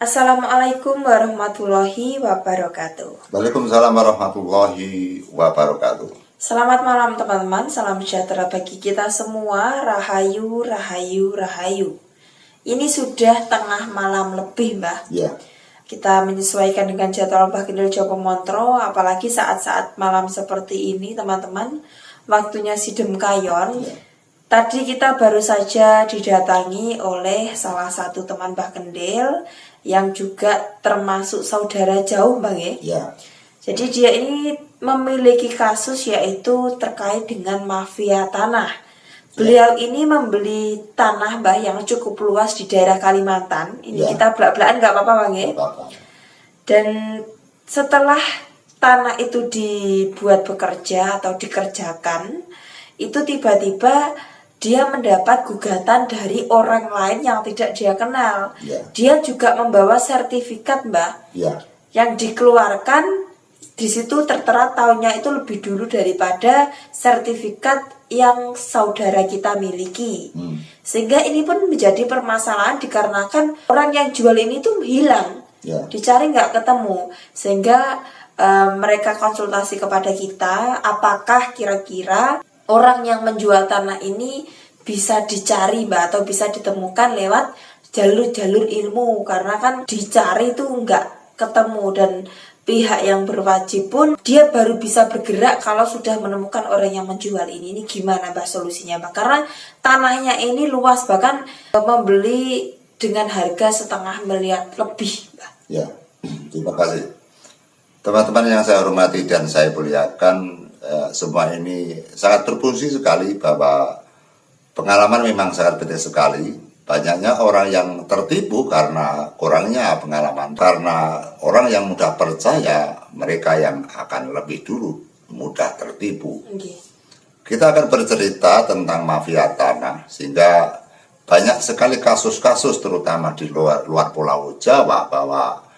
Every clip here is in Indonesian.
Assalamualaikum warahmatullahi wabarakatuh. Waalaikumsalam warahmatullahi wabarakatuh. Selamat malam teman-teman, salam sejahtera bagi kita semua. Rahayu, rahayu, rahayu. Ini sudah tengah malam lebih, Mbah. Ya. Kita menyesuaikan dengan jadwal Mbah Gendul Jopo Montro, apalagi saat-saat malam seperti ini, teman-teman. Waktunya sidem kayon. Ya. Tadi kita baru saja didatangi oleh salah satu teman Mbah Gendil yang juga termasuk saudara jauh, Bang ya. Ya. Jadi dia ini memiliki kasus yaitu terkait dengan mafia tanah. Beliau ini membeli tanah, Mbah, yang cukup luas di daerah Kalimantan. Ini kita belak-belakan nggak apa-apa, Bang ya. Dan setelah tanah itu dibuat bekerja atau dikerjakan, itu tiba-tiba dia mendapat gugatan dari orang lain yang tidak dia kenal. Dia juga membawa sertifikat, Mbak, yang dikeluarkan di situ tertera tahunnya itu lebih dulu daripada sertifikat yang saudara kita miliki. Sehingga ini pun menjadi permasalahan dikarenakan orang yang jual ini tuh hilang, dicari nggak ketemu. Sehingga mereka konsultasi kepada kita, apakah kira-kira orang yang menjual tanah ini bisa dicari, Mbak, atau bisa ditemukan lewat jalur-jalur ilmu. Karena kan dicari itu nggak ketemu, dan pihak yang berwajib pun dia baru bisa bergerak kalau sudah menemukan orang yang menjual ini. Ini gimana, Mbak, solusinya, Mbak? Karena tanahnya ini luas, bahkan membeli dengan harga 0,5 miliar lebih, Mbak. Ya, terima kasih. Teman-teman yang saya hormati dan saya muliakan, semua ini sangat berfungsi sekali bahwa pengalaman memang sangat penting sekali. Banyaknya orang yang tertipu karena kurangnya pengalaman. Karena orang yang mudah percaya, mereka yang akan lebih dulu mudah tertipu. Kita akan bercerita tentang mafia tanah, sehingga banyak sekali kasus-kasus terutama di luar Pulau Jawa bahwa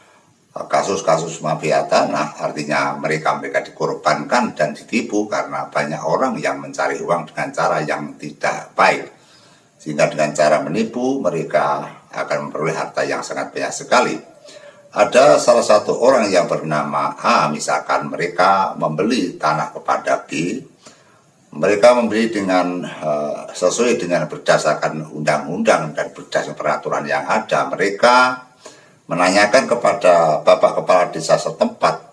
kasus-kasus mafia tanah artinya mereka dikorbankan dan ditipu karena banyak orang yang mencari uang dengan cara yang tidak baik, sehingga dengan cara menipu mereka akan memperoleh harta yang sangat banyak sekali. Ada salah satu orang yang bernama A, misalkan mereka membeli tanah kepada B. Mereka membeli dengan sesuai dengan berdasarkan undang-undang dan berdasarkan peraturan yang ada. Mereka menanyakan kepada Bapak Kepala Desa setempat.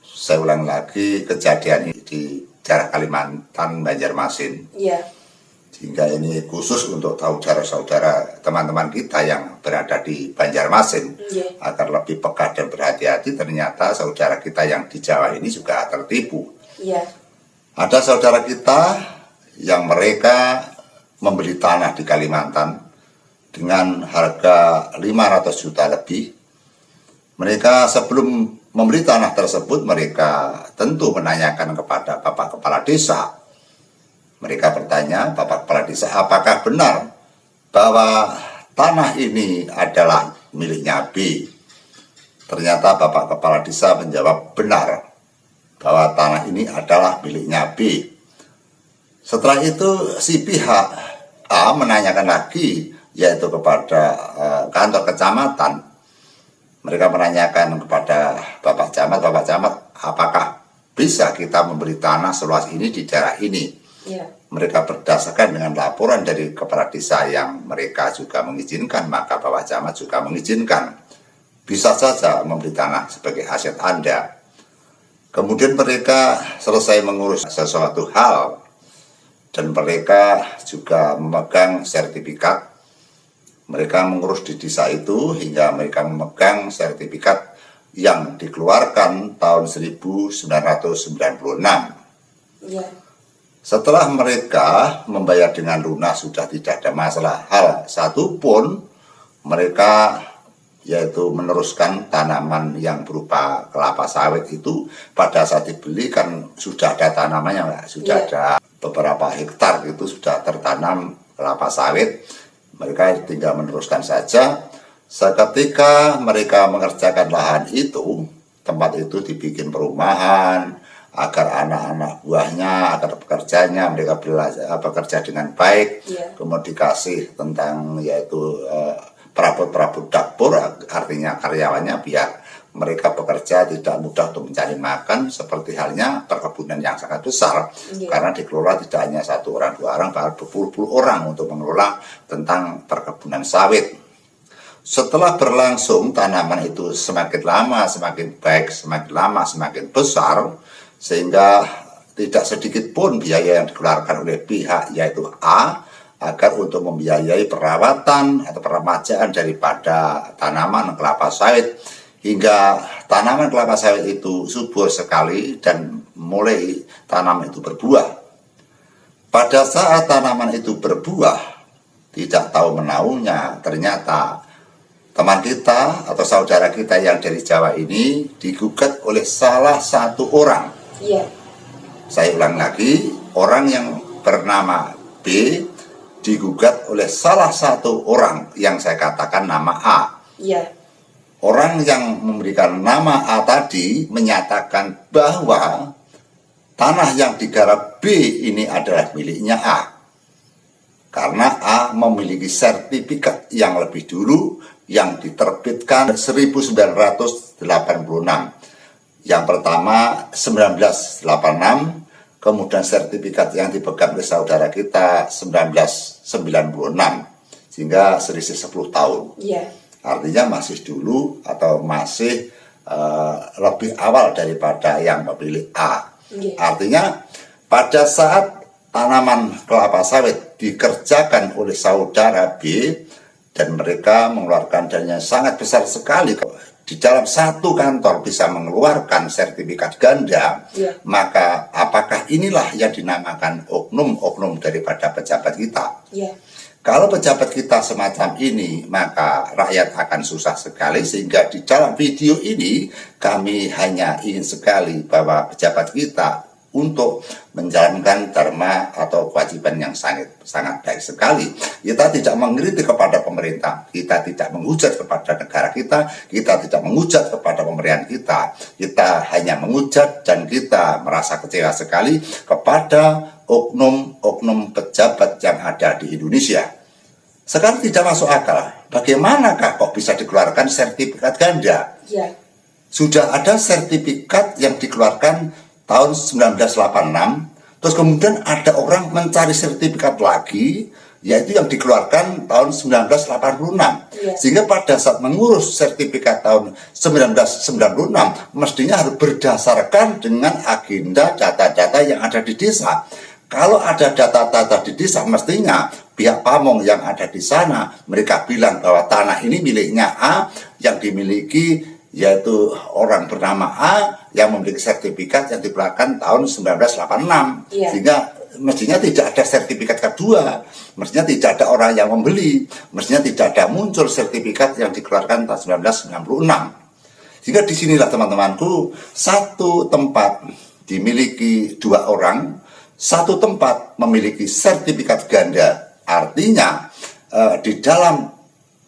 Saya ulang lagi, kejadian ini di daerah Kalimantan, Banjarmasin. Sehingga ini khusus untuk saudara-saudara teman-teman kita yang berada di Banjarmasin, agar lebih peka dan berhati-hati. Ternyata saudara kita yang di Jawa ini juga tertipu. Ada saudara kita yang mereka membeli tanah di Kalimantan dengan harga 500 juta lebih. Mereka sebelum membeli tanah tersebut, mereka tentu menanyakan kepada Bapak Kepala Desa. Mereka bertanya, Bapak Kepala Desa, apakah benar bahwa tanah ini adalah miliknya B? Ternyata Bapak Kepala Desa menjawab benar bahwa tanah ini adalah miliknya B. Setelah itu si pihak A menanyakan lagi, yaitu kepada kantor kecamatan. Mereka menanyakan kepada Bapak Camat, apakah bisa kita memberi tanah seluas ini di daerah ini? Mereka berdasarkan dengan laporan dari kepala desa yang mereka juga mengizinkan, maka Bapak Camat juga mengizinkan. Bisa saja memberi tanah sebagai aset Anda. Kemudian mereka selesai mengurus sesuatu hal, dan mereka juga memegang sertifikat. Mereka mengurus di desa itu hingga mereka memegang sertifikat yang dikeluarkan tahun 1996. Setelah mereka membayar dengan lunas, sudah tidak ada masalah hal satu pun. Mereka yaitu meneruskan tanaman yang berupa kelapa sawit itu. Pada saat dibeli kan sudah ada tanamannya, sudah ada beberapa hektar itu sudah tertanam kelapa sawit. Mereka tinggal meneruskan saja. Seketika mereka mengerjakan lahan itu, tempat itu dibikin perumahan agar anak-anak buahnya, agar pekerjanya mereka bekerja dengan baik. Kemudian dikasih tentang yaitu perabot-perabot dapur, artinya karyawannya, biar mereka bekerja tidak mudah untuk mencari makan, seperti halnya perkebunan yang sangat besar, karena dikelola tidak hanya 1 orang, 2 orang, bahkan berpuluh-puluh orang untuk mengelola tentang perkebunan sawit. Setelah berlangsung, tanaman itu semakin lama semakin baik, semakin lama semakin besar, sehingga tidak sedikit pun biaya yang dikeluarkan oleh pihak yaitu A agar untuk membiayai perawatan atau peremajaan daripada tanaman kelapa sawit, hingga tanaman kelapa sawit itu subur sekali dan mulai tanaman itu berbuah. Pada saat tanaman itu berbuah, tidak tahu menahunya, ternyata teman kita atau saudara kita yang dari Jawa ini digugat oleh salah satu orang. Iya. Saya ulang lagi, orang yang bernama B digugat oleh salah satu orang yang saya katakan nama A. Iya. Orang yang memberikan nama A tadi menyatakan bahwa tanah yang digarap B ini adalah miliknya A. Karena A memiliki sertifikat yang lebih dulu yang diterbitkan 1986. Yang pertama 1986, kemudian sertifikat yang dipegang oleh saudara kita 1996, sehingga selisih 10 tahun. Iya. Artinya masih dulu atau masih lebih awal daripada yang memilih A. Artinya pada saat tanaman kelapa sawit dikerjakan oleh saudara B dan mereka mengeluarkan dana sangat besar sekali, di dalam satu kantor bisa mengeluarkan sertifikat ganda, maka apakah inilah yang dinamakan oknum-oknum daripada pejabat kita? Kalau pejabat kita semacam ini, maka rakyat akan susah sekali, sehingga di dalam video ini kami hanya ingin sekali bahwa pejabat kita untuk menjalankan dharma atau kewajiban yang sangat baik sekali. Kita tidak mengkritik kepada pemerintah, kita tidak menghujat kepada negara kita tidak menghujat kepada pemerintahan kita hanya menghujat dan kita merasa kecewa sekali kepada oknum-oknum pejabat yang ada di Indonesia. Sekarang tidak masuk akal, bagaimanakah kok bisa dikeluarkan sertifikat ganda? Sudah ada sertifikat yang dikeluarkan tahun 1986, terus kemudian ada orang mencari sertifikat lagi, yaitu yang dikeluarkan tahun 1986. Sehingga pada saat mengurus sertifikat tahun 1996, mestinya harus berdasarkan dengan agenda data-data yang ada di desa. Kalau ada data-data di desa, mestinya pihak pamong yang ada di sana, mereka bilang bahwa tanah ini miliknya A, yang dimiliki yaitu orang bernama A yang memiliki sertifikat yang dikeluarkan tahun 1986. Sehingga mestinya tidak ada sertifikat kedua, mestinya tidak ada orang yang membeli, mestinya tidak ada muncul sertifikat yang dikeluarkan tahun 1996. Sehingga disinilah teman-temanku, satu tempat dimiliki 2 orang, satu tempat memiliki sertifikat ganda. Artinya di dalam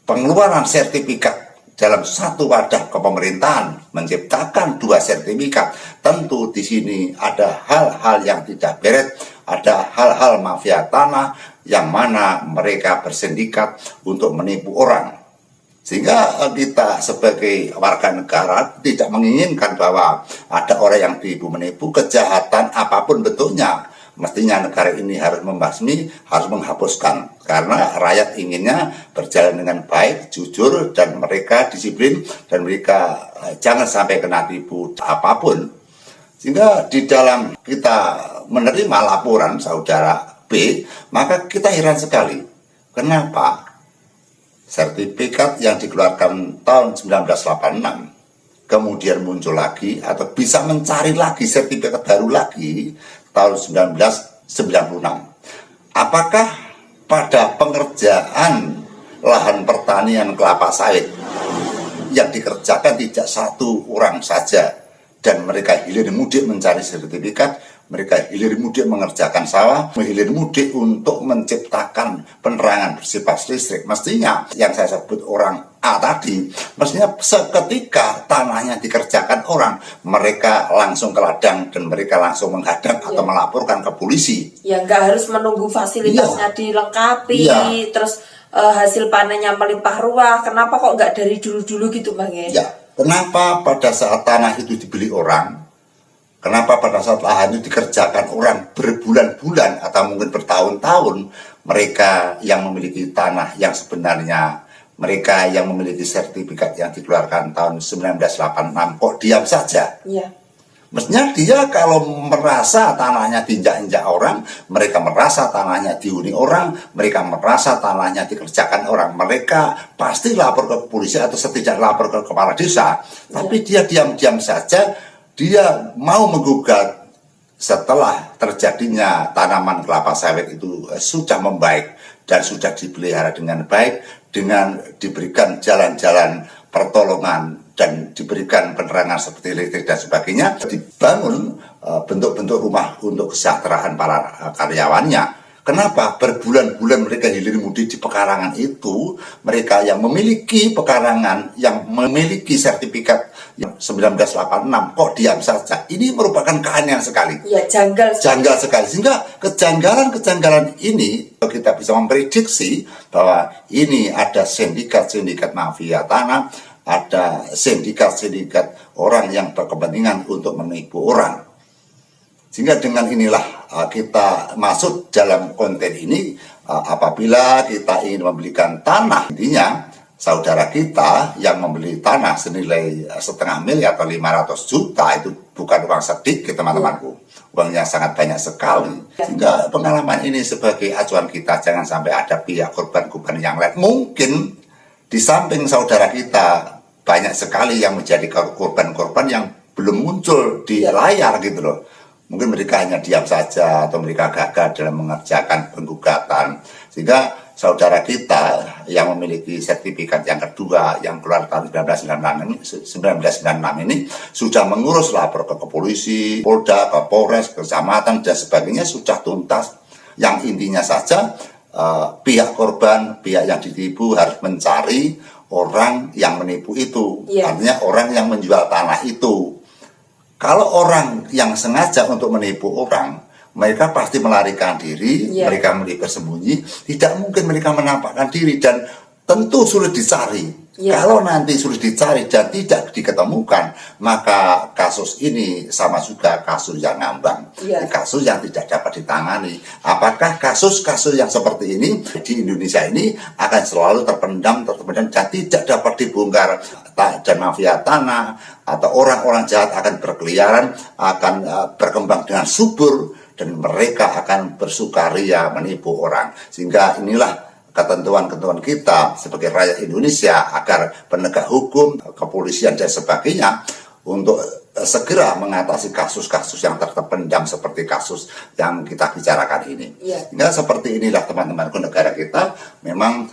pengeluaran sertifikat dalam satu wadah kepemerintahan menciptakan 2 sertifikat, tentu di sini ada hal-hal yang tidak beres, ada hal-hal mafia tanah yang mana mereka bersindikat untuk menipu orang. Sehingga kita sebagai warga negara tidak menginginkan bahwa ada orang yang ditipu menipu, kejahatan apapun bentuknya. Mestinya negara ini harus membasmi, harus menghapuskan. Karena rakyat inginnya berjalan dengan baik, jujur, dan mereka disiplin, dan mereka jangan sampai kena tipu apapun. Sehingga di dalam kita menerima laporan saudara B, maka kita heran sekali. Kenapa sertifikat yang dikeluarkan tahun 1986 kemudian muncul lagi, atau bisa mencari lagi sertifikat baru lagi tahun 1996. Apakah pada pengerjaan lahan pertanian kelapa sawit yang dikerjakan tidak 1 orang saja, dan mereka hilir mudik mencari sertifikat, mereka hilir mudik mengerjakan sawah, hilir mudik untuk menciptakan penerangan bersifat listrik. Mestinya yang saya sebut orang A tadi, mestinya seketika tanahnya dikerjakan orang, mereka langsung ke ladang dan mereka langsung menghadang atau melaporkan ke polisi. Ya, nggak harus menunggu fasilitasnya dilengkapi, terus hasil panennya melimpah ruah. Kenapa kok nggak dari dulu-dulu gitu Bang ya? Ya, kenapa pada saat tanah itu dibeli orang, kenapa pada saat lahan itu dikerjakan orang berbulan-bulan atau mungkin bertahun-tahun, mereka yang memiliki tanah yang sebenarnya, mereka yang memiliki sertifikat yang dikeluarkan tahun 1986 kok diam saja? Iya. Mestinya dia kalau merasa tanahnya diinjak-injak orang, mereka merasa tanahnya dihuni orang, mereka merasa tanahnya dikerjakan orang, mereka pasti lapor ke polisi atau setidaknya lapor ke kepala desa. Tapi dia diam-diam saja, dia mau menggugat setelah terjadinya tanaman kelapa sawit itu sudah membaik dan sudah dipelihara dengan baik, dengan diberikan jalan-jalan pertolongan dan diberikan penerangan seperti listrik dan sebagainya, dibangun bentuk-bentuk rumah untuk kesejahteraan para karyawannya. Kenapa? Berbulan-bulan mereka hilir mudik di pekarangan itu, mereka yang memiliki pekarangan, yang memiliki sertifikat 1986, kok diam saja? Ini merupakan keanehan sekali. Iya, janggal Sekali. Sehingga kejanggalan-kejanggalan ini kita bisa memprediksi bahwa ini ada sindikat-sindikat mafia tanah, ada sindikat-sindikat orang yang berkepentingan untuk menipu orang. Sehingga dengan inilah kita masuk dalam konten ini, apabila kita ingin membelikan tanah, intinya saudara kita yang membeli tanah senilai 0,5 miliar atau 500 juta itu bukan uang sedikit teman-temanku. Uangnya sangat banyak sekali. Sehingga pengalaman ini sebagai acuan kita, jangan sampai ada pihak korban-korban yang lain. Mungkin di samping saudara kita banyak sekali yang menjadi korban-korban yang belum muncul di layar gitu loh. Mungkin mereka hanya diam saja atau mereka gagal dalam mengerjakan penggugatan. Sehingga saudara kita yang memiliki sertifikat yang kedua yang keluar tahun 1996 ini sudah mengurus lapor ke polisi, Polda, ke Polres, ke kecamatan dan sebagainya sudah tuntas. Yang intinya saja pihak korban, pihak yang ditipu harus mencari orang yang menipu itu, artinya orang yang menjual tanah itu. Kalau orang yang sengaja untuk menipu orang, mereka pasti melarikan diri, mereka bersembunyi, tidak mungkin mereka menampakkan diri dan tentu sulit dicari. Kalau nanti sulit dicari dan tidak diketemukan, maka kasus ini sama juga kasus yang ngambang, kasus yang tidak dapat ditangani. Apakah kasus-kasus yang seperti ini di Indonesia ini akan selalu terpendam dan tidak dapat dibongkar, dan mafia tanah atau orang-orang jahat akan berkeliaran, akan berkembang dengan subur dan mereka akan bersukaria menipu orang. Sehingga inilah ketentuan-ketentuan kita sebagai rakyat Indonesia agar penegak hukum, kepolisian dan sebagainya untuk segera mengatasi kasus-kasus yang terpendam seperti kasus yang kita bicarakan ini. Sehingga seperti inilah teman-temanku, negara kita memang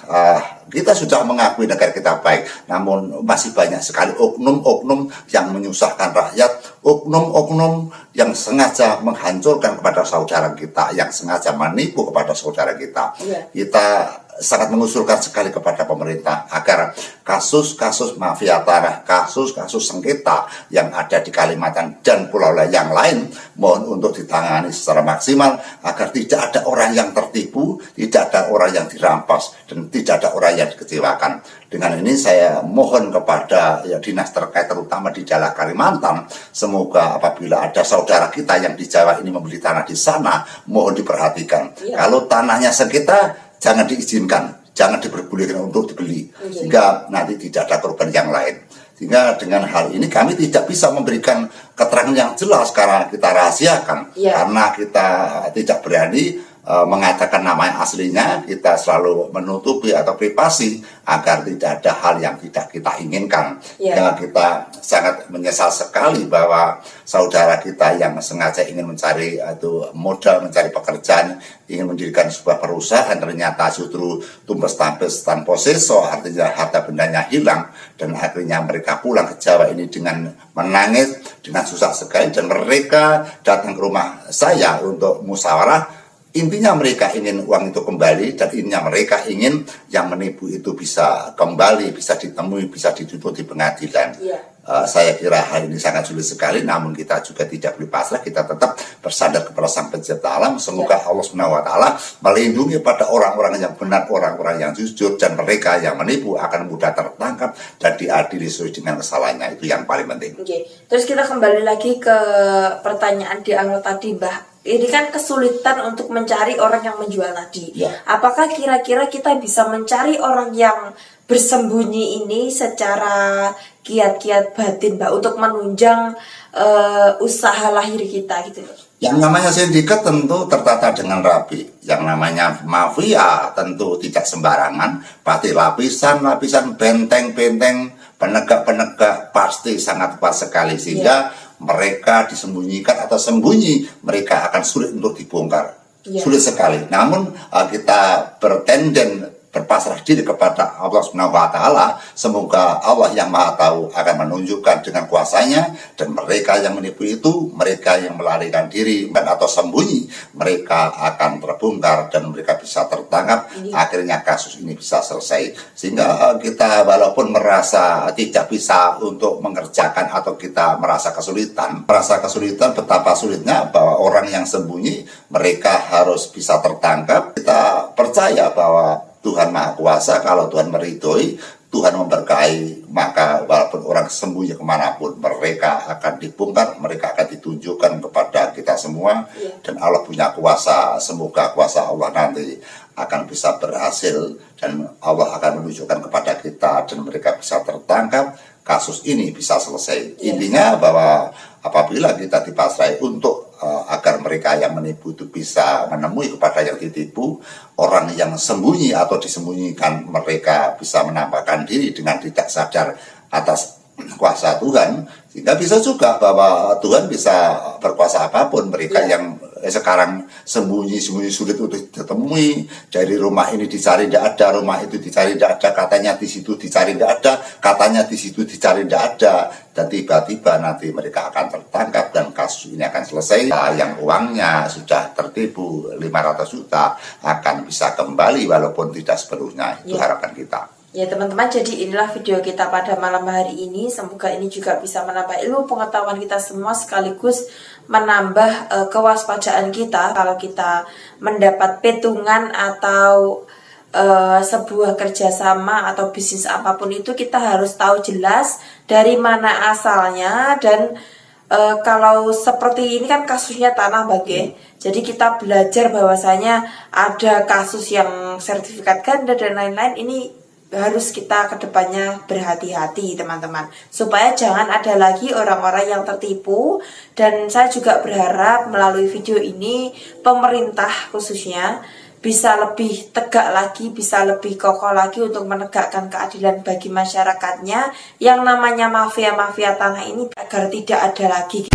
kita sudah mengakui negara kita baik, namun masih banyak sekali oknum-oknum yang menyusahkan rakyat, oknum-oknum yang sengaja menghancurkan kepada saudara kita, yang sengaja menipu kepada saudara kita. Kita sangat mengusulkan sekali kepada pemerintah agar kasus-kasus mafia tanah, kasus-kasus sengketa yang ada di Kalimantan dan pulau yang lain mohon untuk ditangani secara maksimal agar tidak ada orang yang tertipu, tidak ada orang yang dirampas dan tidak ada orang yang dikecewakan. Dengan ini saya mohon kepada dinas terkait terutama di daerah Kalimantan, semoga apabila ada saudara kita yang di Jawa ini membeli tanah di sana, mohon diperhatikan. Kalau tanahnya sengketa, jangan diizinkan, jangan diperbolehkan untuk dibeli, sehingga nanti tidak ada korban yang lain. Sehingga dengan hal ini kami tidak bisa memberikan keterangan yang jelas karena kita rahasiakan, karena kita tidak berani mengatakan nama aslinya, kita selalu menutupi atau privasi agar tidak ada hal yang tidak kita inginkan. Dan kita sangat menyesal sekali bahwa saudara kita yang sengaja ingin mencari modal, mencari pekerjaan, ingin mendirikan sebuah perusahaan, ternyata justru tumpes tampes tanpa seso, artinya harta bendanya hilang, dan akhirnya mereka pulang ke Jawa ini dengan menangis, dengan susah sekali, dan mereka datang ke rumah saya untuk musyawarah. Intinya mereka ingin uang itu kembali, dan intinya mereka ingin yang menipu itu bisa kembali, bisa ditemui, bisa dituntut di pengadilan. Saya kira hal ini sangat sulit sekali, namun kita juga tidak boleh pasrah, kita tetap bersandar kepada Sang Pencipta alam. Semoga Allah Subhanahu wa Ta'ala melindungi pada orang-orang yang benar, orang-orang yang jujur, dan mereka yang menipu akan mudah tertangkap dan diadili sesuai dengan kesalahannya. Itu yang paling penting. Oke. Terus kita kembali lagi ke pertanyaan di awal tadi, Mbah. Ini kan kesulitan untuk mencari orang yang menjual tadi. Ya. Apakah kira-kira kita bisa mencari orang yang bersembunyi ini secara kiat-kiat batin, Mbak, untuk menunjang usaha lahir kita gitu loh? Yang namanya sindikat tentu tertata dengan rapi. Yang namanya mafia tentu tidak sembarangan. Pasti lapisan-lapisan, benteng-benteng, penegak-penegak pasti sangat kuat sekali. Sehingga mereka disembunyikan atau sembunyi, mereka akan sulit untuk dibongkar. Sulit sekali. Namun kita bertenden berpasrah diri kepada Allah Subhanahu wa Ta'ala. Semoga Allah yang Maha Tahu akan menunjukkan dengan kuasanya, dan mereka yang menipu itu, mereka yang melarikan diri atau sembunyi, mereka akan terbongkar dan mereka bisa tertangkap. Akhirnya kasus ini bisa selesai. Sehingga kita walaupun merasa tidak bisa untuk mengerjakan atau kita merasa kesulitan betapa sulitnya bahwa orang yang sembunyi mereka harus bisa tertangkap. Kita percaya bahwa Tuhan Maha Kuasa. Kalau Tuhan meridhoi, Tuhan memberkahi, maka walaupun orang sembunyi kemanapun, mereka akan dibongkar, mereka akan ditunjukkan kepada kita semua. Dan Allah punya kuasa. Semoga kuasa Allah nanti akan bisa berhasil, dan Allah akan menunjukkan kepada kita, dan mereka bisa tertangkap, kasus ini bisa selesai. Intinya bahwa apabila kita dipasrai untuk agar mereka yang menipu itu bisa menemui kepada yang ditipu, orang yang sembunyi atau disembunyikan, mereka bisa menampakkan diri dengan tidak sadar atas kuasa Tuhan. Sehingga bisa juga bahwa Tuhan bisa berkuasa apapun. Mereka yang sekarang sembunyi sulit untuk ditemui, dari rumah ini dicari tidak ada, rumah itu dicari tidak ada, katanya di situ dicari tidak ada, katanya di situ dicari tidak ada, dan tiba-tiba nanti mereka akan tertangkap dan kasus ini akan selesai. Yang uangnya sudah tertipu 500 juta akan bisa kembali walaupun tidak sepenuhnya. Itu harapan kita. Ya teman-teman, jadi inilah video kita pada malam hari ini. Semoga ini juga bisa menambah ilmu pengetahuan kita semua, sekaligus menambah kewaspadaan kita kalau kita mendapat petungan atau sebuah kerjasama atau bisnis apapun itu. Kita harus tahu jelas dari mana asalnya, dan kalau seperti ini kan kasusnya tanah bage, jadi kita belajar bahwasanya ada kasus yang sertifikat ganda dan lain-lain. Ini harus kita kedepannya berhati-hati teman-teman, supaya jangan ada lagi orang-orang yang tertipu. Dan saya juga berharap melalui video ini pemerintah khususnya bisa lebih tegak lagi, bisa lebih kokoh lagi untuk menegakkan keadilan bagi masyarakatnya. Yang namanya mafia-mafia tanah ini agar tidak ada lagi.